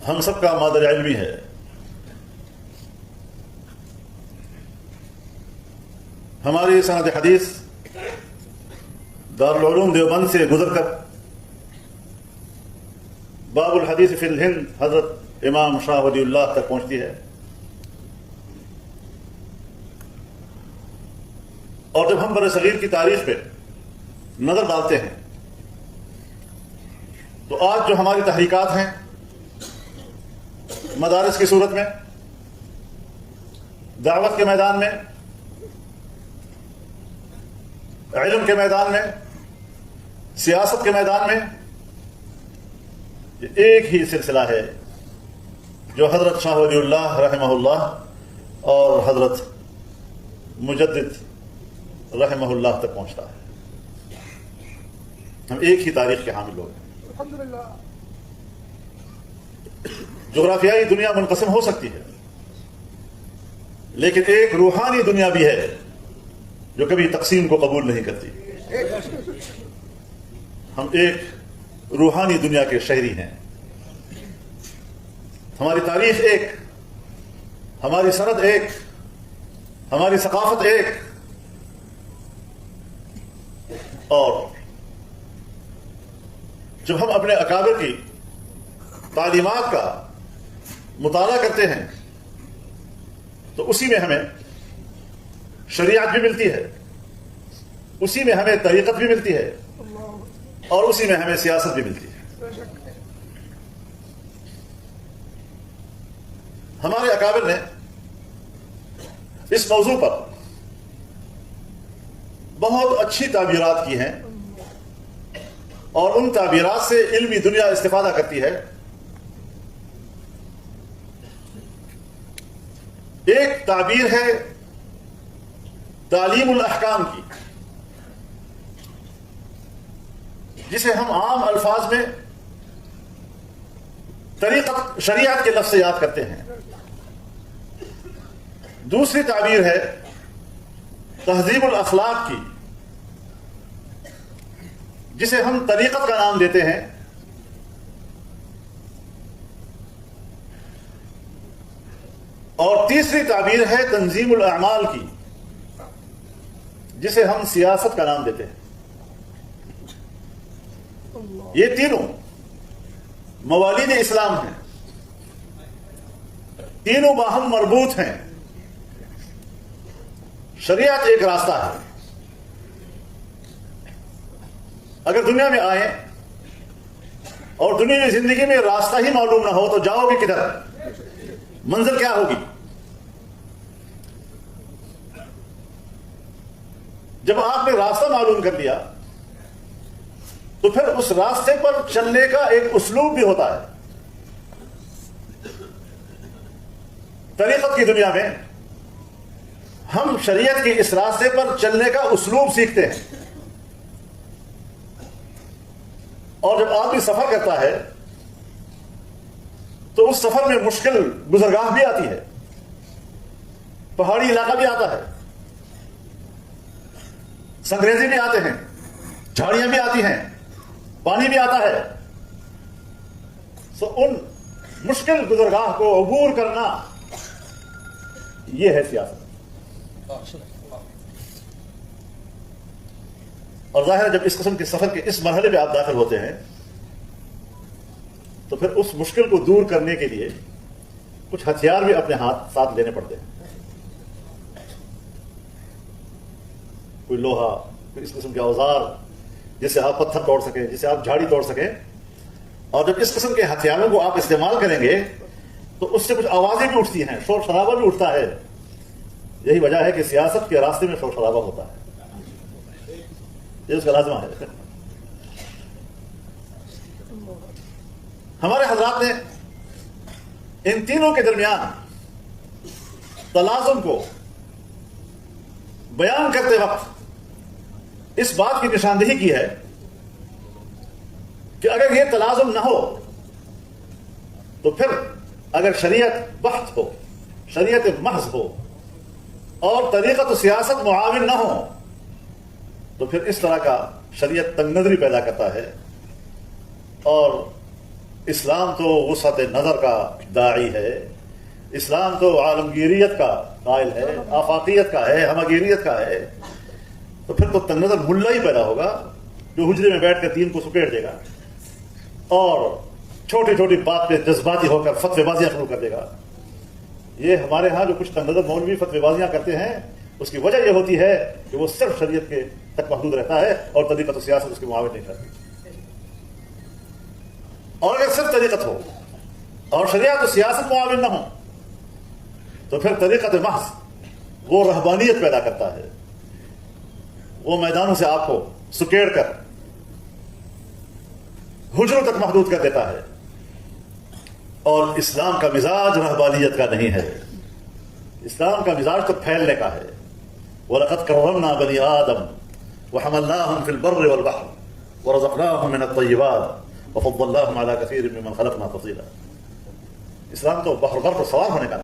ہم سب کا مادر علمی ہے. ہماری سند حدیث دارالعلوم دیوبند سے گزر کر باب الحدیث فی الہند حضرت امام شاہ ولی اللہ تک پہنچتی ہے. اور جب ہم برصغیر کی تاریخ پہ نظر ڈالتے ہیں تو آج جو ہماری تحریکات ہیں مدارس کی صورت میں، دعوت کے میدان میں، علم کے میدان میں، سیاست کے میدان میں، یہ ایک ہی سلسلہ ہے جو حضرت شاہ ولی اللہ رحمہ اللہ اور حضرت مجدد رحمہ اللہ تک پہنچتا ہے. ہم ایک ہی تاریخ کے حامل لوگ ہیں. الحمدللہ. جغرافیائی دنیا منقسم ہو سکتی ہے، لیکن ایک روحانی دنیا بھی ہے جو کبھی تقسیم کو قبول نہیں کرتی. ہم ایک روحانی دنیا کے شہری ہیں. ہماری تاریخ ایک، ہماری سند ایک، ہماری ثقافت ایک. اور جب ہم اپنے اکابر کی تعلیمات کا مطالعہ کرتے ہیں تو اسی میں ہمیں شریعت بھی ملتی ہے، اسی میں ہمیں طریقت بھی ملتی ہے، اور اسی میں ہمیں سیاست بھی ملتی ہے. ہمارے اکابر نے اس موضوع پر بہت اچھی تعبیرات کی ہیں، اور ان تعبیرات سے علمی دنیا استفادہ کرتی ہے. ایک تعبیر ہے تعلیم الاحکام کی، جسے ہم عام الفاظ میں طریقت شریعت کے لفظ سے یاد کرتے ہیں. دوسری تعبیر ہے تہذیب الاخلاق کی، جسے ہم طریقت کا نام دیتے ہیں. اور تیسری تعبیر ہے تنظیم الاعمال کی، جسے ہم سیاست کا نام دیتے ہیں. یہ تینوں موالید اسلام ہیں، تینوں باہم مربوط ہیں. شریعت ایک راستہ ہے. اگر دنیا میں آئیں اور دنیا کی زندگی میں راستہ ہی معلوم نہ ہو تو جاؤ گے کدھر؟ منزل کیا ہوگی؟ جب آپ نے راستہ معلوم کر لیا تو پھر اس راستے پر چلنے کا ایک اسلوب بھی ہوتا ہے. طریقت کی دنیا میں ہم شریعت کے اس راستے پر چلنے کا اسلوب سیکھتے ہیں. اور جب آدمی سفر کرتا ہے تو اس سفر میں مشکل گزرگاہ بھی آتی ہے، پہاڑی علاقہ بھی آتا ہے، سنگریزے بھی آتے ہیں، جھاڑیاں بھی آتی ہیں، پانی بھی آتا ہے. سو ان مشکل گزرگاہ کو عبور کرنا، یہ ہے سیاست. اور ظاہر ہے جب اس قسم کے سفر کے اس مرحلے پہ آپ داخل ہوتے ہیں تو پھر اس مشکل کو دور کرنے کے لیے کچھ ہتھیار بھی اپنے ساتھ لینے پڑتے ہیں. کوئی لوہا، کوئی اس قسم کے اوزار جس سے آپ پتھر توڑ سکیں، جس سے آپ جھاڑی توڑ سکیں. اور جب اس قسم کے ہتھیاروں کو آپ استعمال کریں گے تو اس سے کچھ آوازیں بھی اٹھتی ہیں، شور شرابہ بھی اٹھتا ہے. یہی وجہ ہے کہ سیاست کے راستے میں شور شرابہ ہوتا ہے، یہ اس کا لازمہ ہے. ہمارے حضرات نے ان تینوں کے درمیان تلازم کو بیان کرتے وقت اس بات کی نشاندہی کی ہے کہ اگر یہ تلازم نہ ہو تو پھر اگر شریعت بحت ہو، شریعت محض ہو، اور طریقت و سیاست معاون نہ ہو تو پھر اس طرح کا شریعت تنگ نظری پیدا کرتا ہے اور اسلام تو وسعت نظر کا داعی ہے، اسلام تو عالمگیریت کا قائل ہے، آفاقیت کا ہے، ہمگیریت کا ہے. تو پھر تو تنگ نظر ملا ہی پیدا ہوگا جو حجرے میں بیٹھ کر دین کو سکیڑ دے گا اور چھوٹی چھوٹی بات پہ جذباتی ہو کر فتوی بازیاں شروع کر دے گا. یہ ہمارے ہاں جو کچھ تنگ نظر مولوی فتوی بازیاں کرتے ہیں اس کی وجہ یہ ہوتی ہے کہ وہ صرف شریعت کے تک محدود رہتا ہے اور طریقت و سیاست اس کے معاون نہیں کرتی. اور اگر صرف طریقت ہو اور شریعت و سیاست معاون نہ ہو تو پھر طریقت محض وہ رہبانیت پیدا کرتا ہے، وہ میدانوں سے آپ کو سکیڑ کر حجروں تک محدود کر دیتا ہے. اور اسلام کا مزاج رہبانیت کا نہیں ہے، اسلام کا مزاج تو پھیلنے کا ہے. وَلَقَدْ كَرَّمْنَا بَنِي آدَمَ وَحَمَلْنَاهُمْ فِي الْبَرِّ وَالْبَحْرِ وَرَزَقْنَاهُمْ مِنَ الطَّيِّبَاتِ وَفَضَّلْنَاهُمْ عَلَى كَثِيرٍ مِّمَّنْ خَلَقْنَا تَفْضِيلًا. اسلام تو بحر بر پر سوار ہونے کا